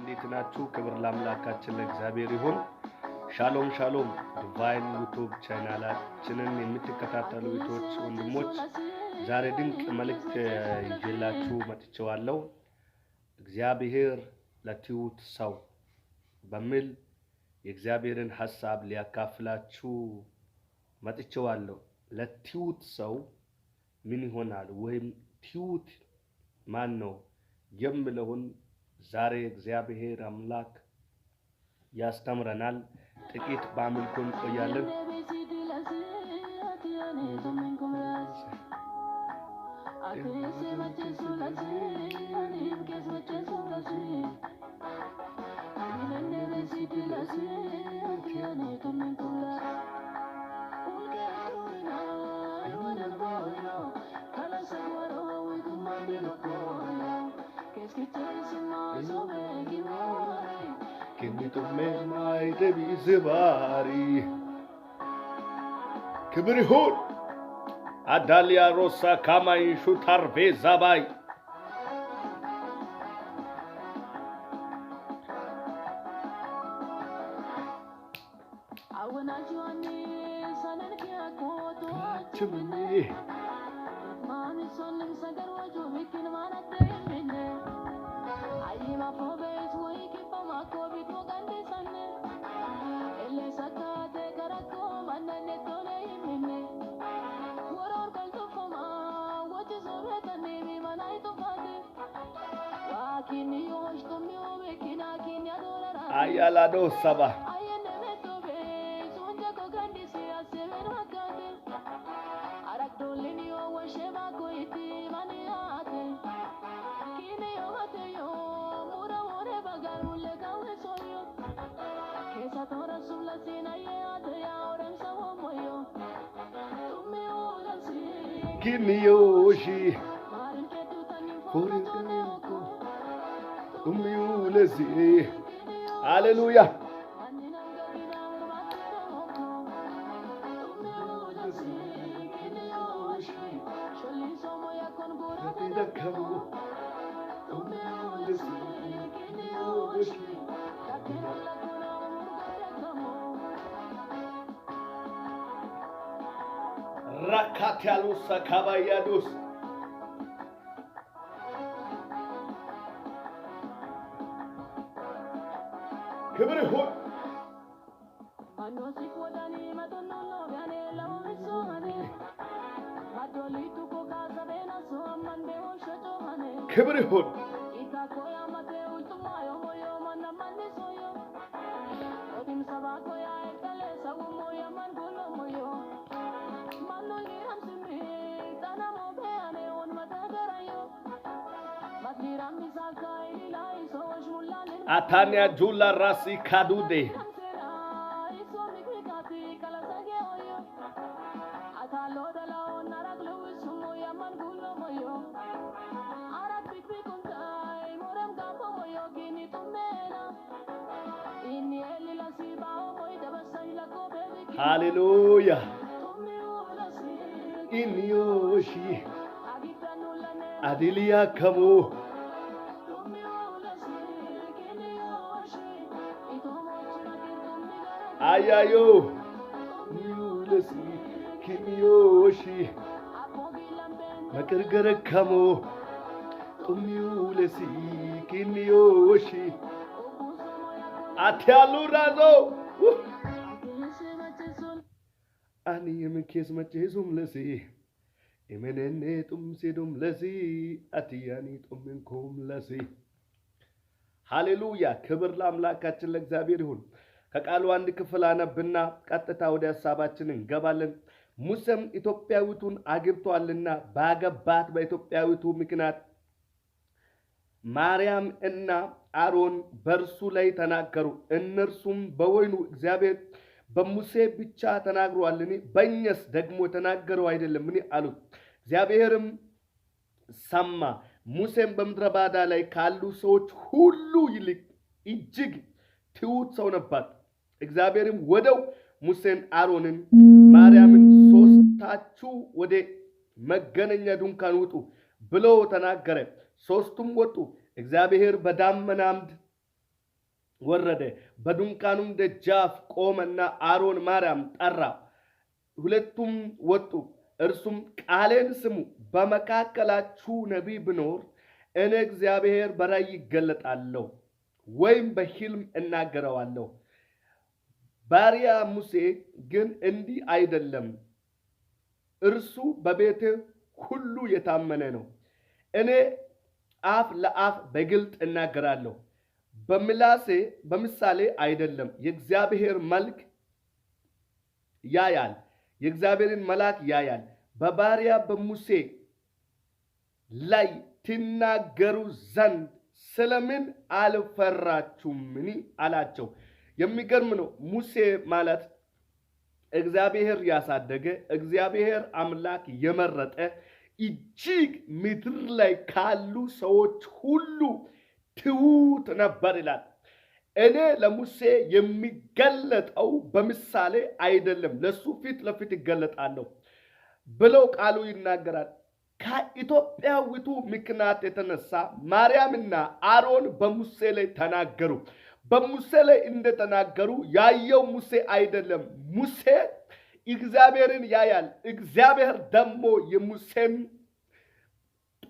እንዴት ናችሁ? ክብር ለአምላካችን ለእግዚአብሔር ይሁን። ሻሎም ሻሎም። ዲቫይን ዩቲዩብ ቻናላችንን የምትከታተሉ እህቶች ወንድሞች፣ ዛሬ ድንቅ መልእክት ይዤላችሁ መጥቼዋለሁ። እግዚአብሔር ለትሁት ሰው በሚል የእግዚአብሔርን ሐሳብ ሊያካፍላችሁ መጥቼዋለሁ። ለትሁት ሰው ምን ይሆናል ወይም ትሁት ማን ነው የሚለውን ዛሬ እግዚአብሔር አምላክ ያስተምረናል። ጥቂት በአምልኮ እንቆያለን። ክብር ይሁን። አዳሊያ ሮሳ ካማይ ሹታር ቤዛባይ ayalado saba Kiniyoshi umyulezi. Hallelujah. Rakatialus Kabayadus. ክብር ይሁን። ክብር ይሁን። Atania Jula Rasi Kadude. Hallelujah. Inyoshi Adilia Kamu. Ayayo Mulesi Kimiyoshi Makargarakamo Umulesi Kimiyoshi Atialurazo Ani Yemkes Machesum Lesi Emenene Tumsidum Lesi Atiani Tuminkum Lesi. Hallelujah. ክብር ለአምላካችን ለእግዚአብሔር ይሁን። ከቃሉ አንድ ክፍል አነብና ቀጥታ ወደ ሐሳባችን እንገባለን። ሙሴም ኢትዮጵያዊቱን አግብቷልና ባገባት በኢትዮጵያዊቱ ምክንያት ማርያም እና አሮን በርሱ ላይ ተናገሩ። እነርሱም በወይኑ እግዚአብሔር በሙሴ ብቻ ተናግሯልን? በእኛስ ደግሞ ተናገረው አይደለምን? አሉት። እግዚአብሔርም ሰማ። ሙሴም በምድረ በዳ ላይ ካሉ ሰዎች ሁሉ ይልቅ እጅግ ትሁት ሰው ነበር። እግዚአብሔርም ወደው ሙሴን አሮንን ማርያምን ሶስታችሁ ወደ መገናኛ ድንኳን ውጡ ብሎ ተናገረ። ሶስቱም ወጡ። እግዚአብሔር በዳመና አምድ ወረደ። በድንኳኑም ደጃፍ ቆመና አሮን ማርያም ጠራ። ሁለቱም ወጡ። እርሱም ቃሌን ስሙ፣ በመካከላችሁ ነቢይ ቢኖር እኔ እግዚአብሔር በራእይ ይገለጣለሁ ወይም በሕልም እናገረዋለሁ። ባሪያ ሙሴ ግን እንዲህ አይደለም። እርሱ በቤቴ ሁሉ የታመነ ነው። እኔ አፍ ለአፍ በግልጥ እናገራለሁ፣ በምሳሌ አይደለም። የእግዚአብሔር መልክ ያያል፣ የእግዚአብሔርን መልአክ ያያል። በባሪያ በሙሴ ላይ ትናገሩ ዘንድ ስለምን አልፈራችሁምን አላቸው። የሚገርም ነው። ሙሴ ማለት እግዚአብሔር ያሳደገ እግዚአብሔር አምላክ የመረጠ እጅግ ምድር ላይ ካሉ ሰዎች ሁሉ ትሁት ነበር ይላል። እኔ ለሙሴ የሚገለጠው በምሳሌ አይደለም፣ ለሱ ፊት ለፊት ይገለጣለሁ ብለው ቃሉ ይናገራል። ከኢትዮጵያዊቱ ምክንያት የተነሳ ማርያምና አሮን በሙሴ ላይ ተናገሩ። በሙሴ ላይ እንደተናገሩ ያየው ሙሴ አይደለም። ሙሴ እግዚአብሔርን ያያል። እግዚአብሔር ደግሞ የሙሴን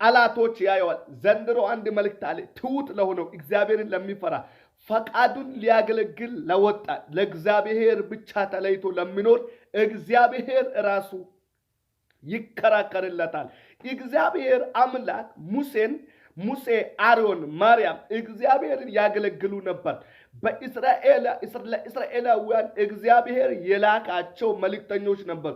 ጠላቶች ያየዋል። ዘንድሮ አንድ መልእክት አለ። ትሁት ለሆነው እግዚአብሔርን ለሚፈራ ፈቃዱን ሊያገለግል ለወጣ ለእግዚአብሔር ብቻ ተለይቶ ለሚኖር እግዚአብሔር ራሱ ይከራከርለታል። እግዚአብሔር አምላክ ሙሴ፣ አሮን፣ ማርያም እግዚአብሔርን ያገለግሉ ነበር። ለእስራኤላውያን እግዚአብሔር የላካቸው መልእክተኞች ነበሩ።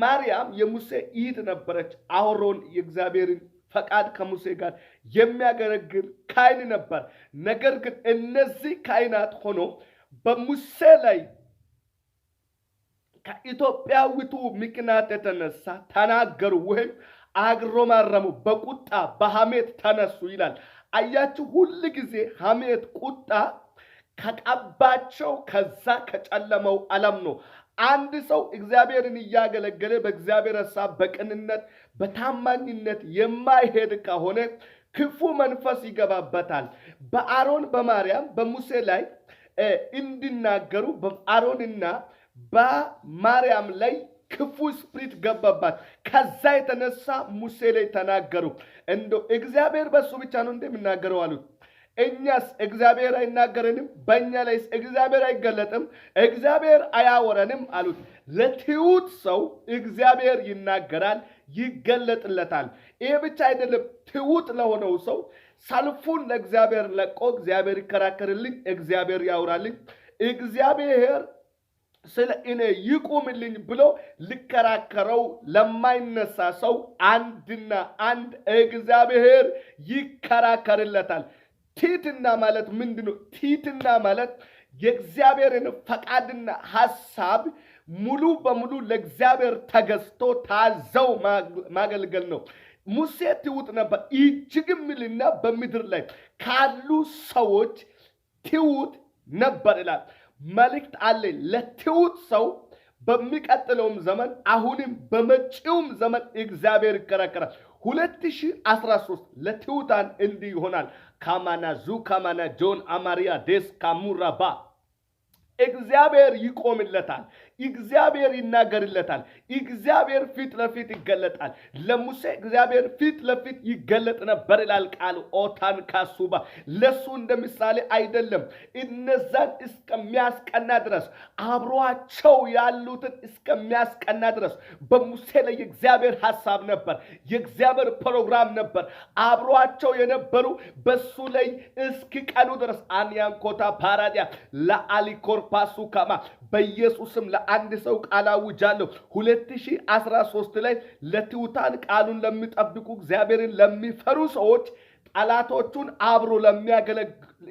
ማርያም የሙሴ እህት ነበረች። አሮን የእግዚአብሔርን ፈቃድ ከሙሴ ጋር የሚያገለግል ካህን ነበር። ነገር ግን እነዚህ ካህናት ሆኖ በሙሴ ላይ ከኢትዮጵያዊቱ ምክንያት የተነሳ ተናገሩ ወይም አግሮማረሙ፣ በቁጣ በሐሜት ተነሱ ይላል። አያችሁ፣ ሁል ጊዜ ሐሜት፣ ቁጣ ከቀባቸው ከዛ ከጨለመው ዓለም ነው። አንድ ሰው እግዚአብሔርን እያገለገለ በእግዚአብሔር ሐሳብ በቅንነት በታማኝነት የማይሄድ ከሆነ ክፉ መንፈስ ይገባበታል። በአሮን በማርያም በሙሴ ላይ እንዲናገሩ በአሮንና በማርያም ላይ ክፉ ስፕሪት ገባባት። ከዛ የተነሳ ሙሴ ላይ ተናገሩ። እንዶ እግዚአብሔር በሱ ብቻ ነው እንደሚናገረው አሉት። እኛስ እግዚአብሔር አይናገረንም? በእኛ ላይስ እግዚአብሔር አይገለጥም? እግዚአብሔር አያወረንም አሉት። ለትሁት ሰው እግዚአብሔር ይናገራል፣ ይገለጥለታል። ይሄ ብቻ አይደለም። ትሁት ለሆነው ሰው ሰልፉን ለእግዚአብሔር ለቆ እግዚአብሔር ይከራከርልኝ፣ እግዚአብሔር ያውራልኝ፣ እግዚአብሔር ስለ እኔ ይቁምልኝ ብሎ ሊከራከረው ለማይነሳ ሰው አንድና አንድ እግዚአብሔር ይከራከርለታል። ትሕትና ማለት ምንድን ነው? ትሕትና ማለት የእግዚአብሔርን ፈቃድና ሐሳብ ሙሉ በሙሉ ለእግዚአብሔር ተገዝቶ ታዘው ማገልገል ነው። ሙሴ ትሁት ነበር። እጅግም ይልና በምድር ላይ ካሉ ሰዎች ትሁት ነበር ይላል። መልእክት አለ ለትሁት ሰው። በሚቀጥለውም ዘመን አሁንም በመጪውም ዘመን እግዚአብሔር ይከራከራል። 2013 ለትሁታን እንዲህ ይሆናል። ካማና ዙካማና ጆን አማሪያ ዴስ ካሙራባ እግዚአብሔር ይቆምለታል። እግዚአብሔር ይናገርለታል። እግዚአብሔር ፊት ለፊት ይገለጣል። ለሙሴ እግዚአብሔር ፊት ለፊት ይገለጥ ነበር ይላል ቃሉ። ኦታን ካሱባ ለሱ እንደ ምሳሌ አይደለም። እነዛን እስከሚያስቀና ድረስ አብሯቸው ያሉትን እስከሚያስቀና ድረስ በሙሴ ላይ የእግዚአብሔር ሐሳብ ነበር። የእግዚአብሔር ፕሮግራም ነበር። አብሯቸው የነበሩ በሱ ላይ እስኪቀኑ ድረስ አንያንኮታ ፓራዲያ ለአሊኮር ፓሱካማ በኢየሱስም ለአንድ ሰው ቃል አውጃለሁ። 2013 ላይ ለትሑታን ቃሉን ለሚጠብቁ እግዚአብሔርን ለሚፈሩ ሰዎች ጠላቶቹን አብሮ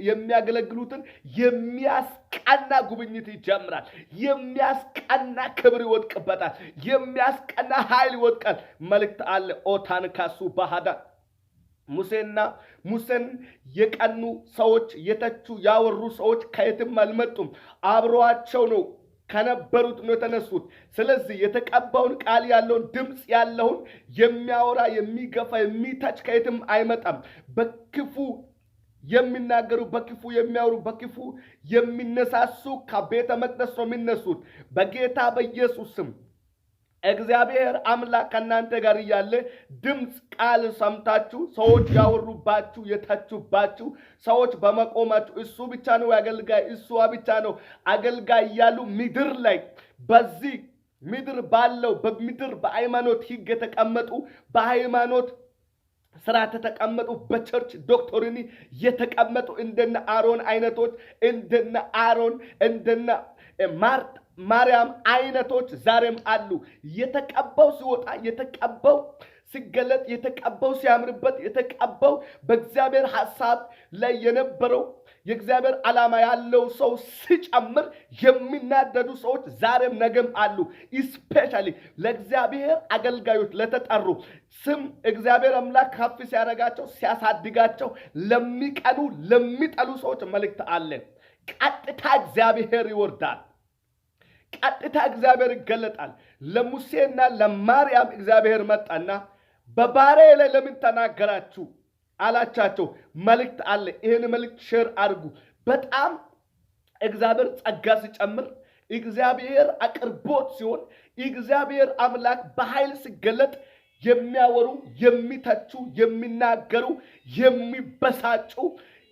የሚያገለግሉትን የሚያስቀና ጉብኝት ይጀምራል። የሚያስቀና ክብር ይወድቅበታል። የሚያስቀና ኃይል ይወድቃል። መልእክት አለ። ኦታን ካሱ ባህዳ ሙሴን የቀኑ ሰዎች የተቹ ያወሩ ሰዎች ከየትም አልመጡም። አብረዋቸው ነው ከነበሩት ነው የተነሱት። ስለዚህ የተቀባውን ቃል ያለውን ድምፅ ያለውን የሚያወራ የሚገፋ የሚተች ከየትም አይመጣም። በክፉ የሚናገሩ በክፉ የሚያወሩ በክፉ የሚነሳሱ ከቤተ መቅደስ ነው የሚነሱት። በጌታ በኢየሱስ ስም እግዚአብሔር አምላክ ከእናንተ ጋር እያለ ድምፅ ቃል ሰምታችሁ ሰዎች ያወሩባችሁ የተቹባችሁ ሰዎች በመቆማችሁ እሱ ብቻ ነው አገልጋይ እሷ ብቻ ነው አገልጋይ እያሉ ምድር ላይ በዚህ ምድር ባለው በምድር በሃይማኖት ሕግ የተቀመጡ በሃይማኖት ስርዓት ተቀመጡ በቸርች ዶክትሪን የተቀመጡ እንደነ አሮን አይነቶች እንደነ አሮን እንደነ ማርያም አይነቶች ዛሬም አሉ። የተቀባው ሲወጣ የተቀባው ሲገለጥ የተቀባው ሲያምርበት የተቀባው በእግዚአብሔር ሐሳብ ላይ የነበረው የእግዚአብሔር ዓላማ ያለው ሰው ሲጨምር የሚናደዱ ሰዎች ዛሬም ነገም አሉ። ስፔሻሊ ለእግዚአብሔር አገልጋዮች ለተጠሩ ስም እግዚአብሔር አምላክ ከፍ ሲያደርጋቸው ሲያሳድጋቸው ለሚቀኑ ለሚጠሉ ሰዎች መልእክት አለን። ቀጥታ እግዚአብሔር ይወርዳል። ቀጥታ እግዚአብሔር ይገለጣል። ለሙሴና ለማርያም እግዚአብሔር መጣና በባሪያዬ ላይ ለምን ተናገራችሁ አላቻቸው። መልእክት አለ። ይህን መልእክት ሼር አድርጉ። በጣም እግዚአብሔር ጸጋ ሲጨምር እግዚአብሔር አቅርቦት ሲሆን እግዚአብሔር አምላክ በኃይል ሲገለጥ የሚያወሩ የሚተቹ የሚናገሩ የሚበሳጩ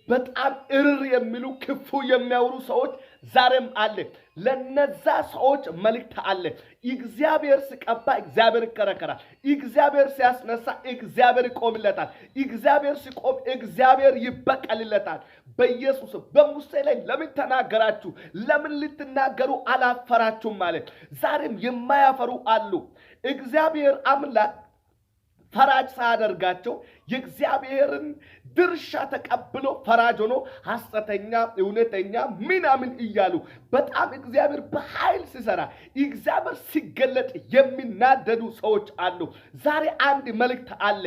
በጣም እርር የሚሉ ክፉ የሚያወሩ ሰዎች ዛሬም አለ። ለነዛ ሰዎች መልእክት አለ። እግዚአብሔር ሲቀባ እግዚአብሔር ይከራከራል። እግዚአብሔር ሲያስነሳ እግዚአብሔር ይቆምለታል። እግዚአብሔር ሲቆም እግዚአብሔር ይበቀልለታል። በኢየሱስ በሙሴ ላይ ለምን ተናገራችሁ? ለምን ልትናገሩ አላፈራችሁም? ማለት ዛሬም የማያፈሩ አሉ። እግዚአብሔር አምላክ ፈራጅ ሳያደርጋቸው የእግዚአብሔርን ድርሻ ተቀብሎ ፈራጅ ሆኖ ሐሰተኛ እውነተኛ ምናምን እያሉ በጣም እግዚአብሔር በኃይል ሲሰራ እግዚአብሔር ሲገለጥ የሚናደዱ ሰዎች አሉ። ዛሬ አንድ መልእክት አለ።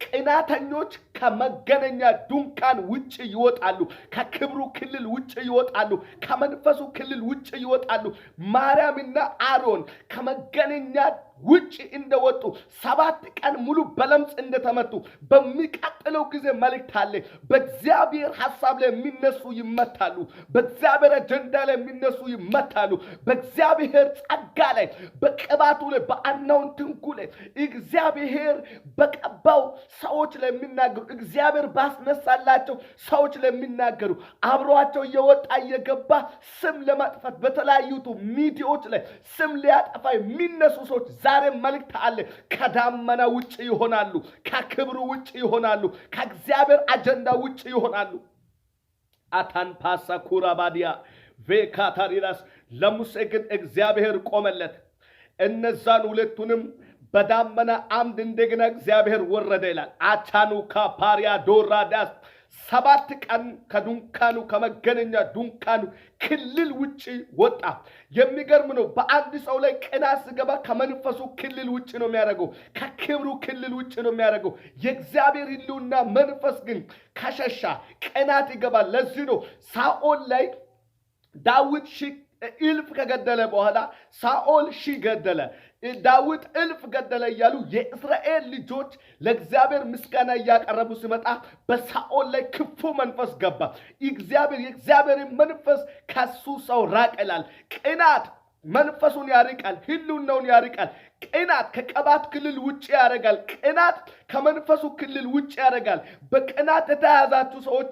ቅናተኞች ከመገናኛ ድንኳን ውጭ ይወጣሉ። ከክብሩ ክልል ውጭ ይወጣሉ። ከመንፈሱ ክልል ውጭ ይወጣሉ። ማርያምና አሮን ከመገናኛ ውጭ እንደወጡ 7 ቀን ሙሉ በለምጽ እንደተመቱ በሚቀጥለው ጊዜ መልእክት አለ። በእግዚአብሔር ሐሳብ ላይ የሚነሱ ይመታሉ። በእግዚአብሔር አጀንዳ ላይ የሚነሱ ይመታሉ። በእግዚአብሔር ጸጋ ላይ በቅባቱ ላይ በአናውንቲንጉ ላይ እግዚአብሔር በቀባው ሰዎች ላይ የሚናገሩ እግዚአብሔር ባስነሳላቸው ሰዎች ላይ የሚናገሩ አብሯቸው እየወጣ እየገባ ስም ለማጥፋት በተለያዩ ሚዲያዎች ላይ ስም ሊያጠፋ የሚነሱ ሰዎች ዛሬ መልእክት አለ። ከዳመና ውጭ ይሆናሉ። ከክብሩ ውጭ ይሆናሉ። ከእግዚአብሔር አጀንዳ ውጭ ይሆናሉ። አታን ፓሳ ኩራባዲያ ቬካታሪራስ ለሙሴ ግን እግዚአብሔር ቆመለት። እነዛን ሁለቱንም በዳመና አምድ እንደገና እግዚአብሔር ወረደ ይላል። አቻኑ ካፓሪያ ዶራዳስ 7 ቀን ከድንኳኑ ከመገናኛ ድንኳኑ ክልል ውጭ ወጣ። የሚገርም ነው። በአንድ ሰው ላይ ቅናት ሲገባ ከመንፈሱ ክልል ውጭ ነው የሚያደርገው። ከክብሩ ክልል ውጭ ነው የሚያደርገው። የእግዚአብሔር ሕልውና መንፈስ ግን ከሸሻ ቅናት ይገባል። ለዚህ ነው ሳኦል ላይ ዳዊት እልፍ ከገደለ በኋላ ሳኦል ሺህ ገደለ፣ ዳዊት እልፍ ገደለ እያሉ የእስራኤል ልጆች ለእግዚአብሔር ምስጋና እያቀረቡ ሲመጣ በሳኦል ላይ ክፉ መንፈስ ገባ። የእግዚአብሔርን መንፈስ ከሱ ሰው ራቅ ይላል። ቅናት መንፈሱን ያርቃል፣ ሕልውናውን ያርቃል። ቅናት ከቀባት ክልል ውጭ ያደርጋል። ቅናት ከመንፈሱ ክልል ውጭ ያደርጋል። በቅናት የተያዛችሁ ሰዎች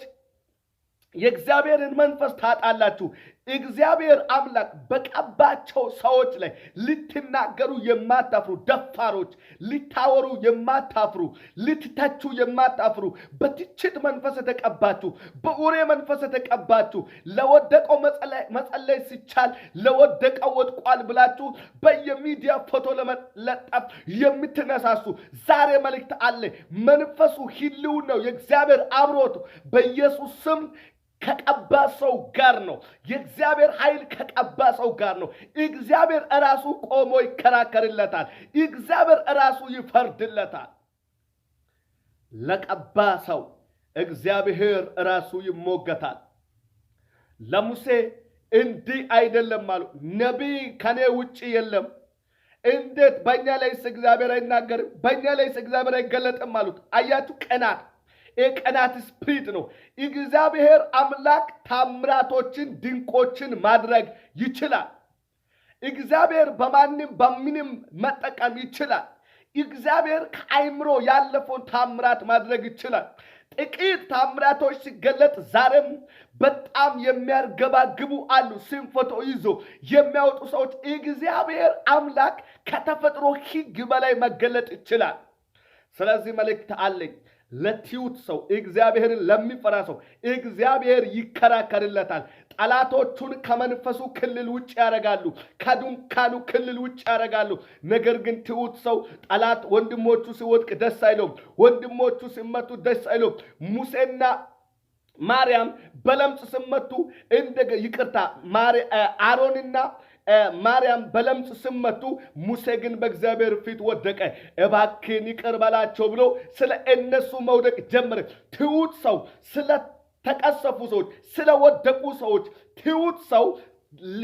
የእግዚአብሔርን መንፈስ ታጣላችሁ። እግዚአብሔር አምላክ በቀባቸው ሰዎች ላይ ልትናገሩ የማታፍሩ ደፋሮች፣ ልታወሩ የማታፍሩ፣ ልትተቹ የማታፍሩ፣ በትችት መንፈስ የተቀባችሁ፣ በኡሬ መንፈስ የተቀባችሁ፣ ለወደቀው መጸለይ ሲቻል ለወደቀው ወድቋል ብላችሁ በየሚዲያ ፎቶ ለመለጠፍ የምትነሳሱ ዛሬ መልእክት አለ። መንፈሱ ሕልው ነው። የእግዚአብሔር አብሮት በኢየሱስ ስም ከቀባ ሰው ጋር ነው። የእግዚአብሔር ኃይል ከቀባ ሰው ጋር ነው። እግዚአብሔር እራሱ ቆሞ ይከራከርለታል። እግዚአብሔር እራሱ ይፈርድለታል። ለቀባ ሰው እግዚአብሔር እራሱ ይሞገታል። ለሙሴ እንዲህ አይደለም አሉ። ነቢይ ከኔ ውጭ የለም። እንዴት በእኛ ላይስ እግዚአብሔር አይናገርም? በእኛ ላይስ እግዚአብሔር አይገለጥም አሉት። አያችሁ፣ ቅናት የቀናት ስፒሪት ነው። እግዚአብሔር አምላክ ታምራቶችን ድንቆችን ማድረግ ይችላል። እግዚአብሔር በምንም መጠቀም ይችላል። እግዚአብሔር ከአይምሮ ያለፈውን ታምራት ማድረግ ይችላል። ጥቂት ታምራቶች ሲገለጥ ዛሬም በጣም የሚያርገባግቡ አሉ። ሲንፎቶ ይዞ የሚያወጡ ሰዎች እግዚአብሔር አምላክ ከተፈጥሮ ሕግ በላይ መገለጥ ይችላል። ስለዚህ መልእክት አለኝ ለትሑት ሰው፣ እግዚአብሔርን ለሚፈራ ሰው እግዚአብሔር ይከራከርለታል። ጠላቶቹን ከመንፈሱ ክልል ውጭ ያደርጋሉ፣ ከድንኳኑ ክልል ውጭ ያደርጋሉ። ነገር ግን ትሑት ሰው ጠላት ወንድሞቹ ሲወድቅ ደስ አይለውም፣ ወንድሞቹ ሲመቱ ደስ አይለውም። ሙሴና ማርያም በለምጽ ሲመቱ አሮንና ማርያም በለምጽ ሲመቱ ሙሴ ግን በእግዚአብሔር ፊት ወደቀ። እባክህን ይቅር በላቸው ብሎ ስለ እነሱ መውደቅ ጀመረ። ትሑት ሰው ስለ ተቀሰፉ ሰዎች፣ ስለወደቁ ሰዎች ትሑት ሰው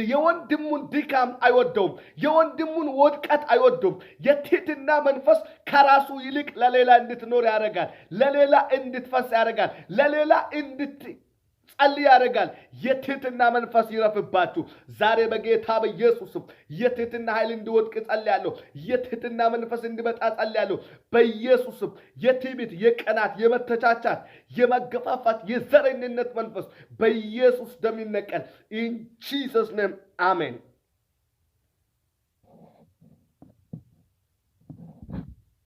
የወንድሙን ድካም አይወደውም፣ የወንድሙን ውድቀት አይወደውም። የትሕትና መንፈስ ከራሱ ይልቅ ለሌላ እንድትኖር ያደርጋል፣ ለሌላ እንድትፈስ ያደርጋል፣ ለሌላ ጸልይ ያደርጋል። የትሕትና መንፈስ ይረፍባችሁ ዛሬ በጌታ በኢየሱስም። የትሕትና ኃይል እንዲወድቅ ጸልያለሁ። የትሕትና መንፈስ እንዲመጣ ጸልያለሁ በኢየሱስም። የትዕቢት፣ የቅናት፣ የመተቻቻት፣ የመገፋፋት፣ የዘረኝነት መንፈስ በኢየሱስ ደም ይነቀል። ኢን ጂሰስ ኔም አሜን።